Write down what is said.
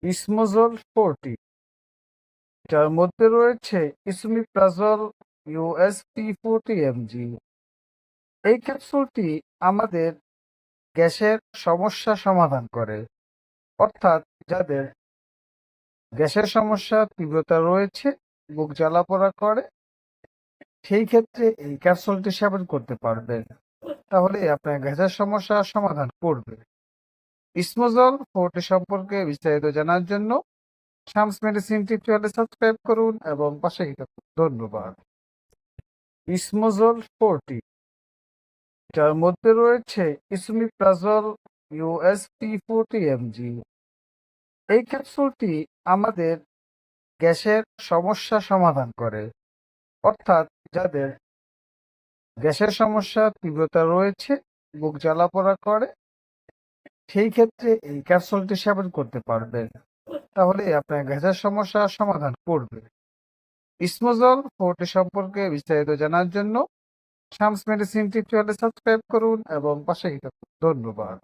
ইসমোজল 40, যার মধ্যে রয়েছে ইসোমিপ্রাজল ইউএসপি 40 mg। এই ক্যাপসুলটি আমাদের গ্যাসের সমস্যা সমাধান করে, অর্থাৎ যাদের গ্যাসের সমস্যা তীব্রতা রয়েছে, বুক জ্বালাপোড়া করে, সেই ক্ষেত্রে এই ক্যাপসুলটি সেবন করতে পারবেন। তাহলে আপনার গ্যাসের সমস্যা সমাধান করবে। ইসমোজল 40 সম্পর্কে বিস্তারিত জানার জন্য শামস মেডিসিন টিউটোরিয়ালে সাবস্ক্রাইব করুন এবং পাশেই থাকুন। ধন্যবাদ। ইসমোজল 40, যার মধ্যে রয়েছে ইসোমিপ্রাজল ইউএসপি 40 mg। এই ক্যাপসুলটি আমাদের গ্যাসের সমস্যা সমাধান করে, অর্থাৎ যাদের গ্যাসের সমস্যা তীব্রতা রয়েছে, বুক জ্বালাপোড়া করে, সেই ক্ষেত্রে এই ক্যাপসুলটি সেবন করতে পারবেন। তাহলে আপনার গ্যাসের সমস্যা সমাধান করবে। ইসমোজল 40 সম্পর্কে বিস্তারিত জানার জন্য শামস মেডিসিন টিউটোরিয়ালে সাবস্ক্রাইব করুন এবং পাশেই থাকুন। ধন্যবাদ।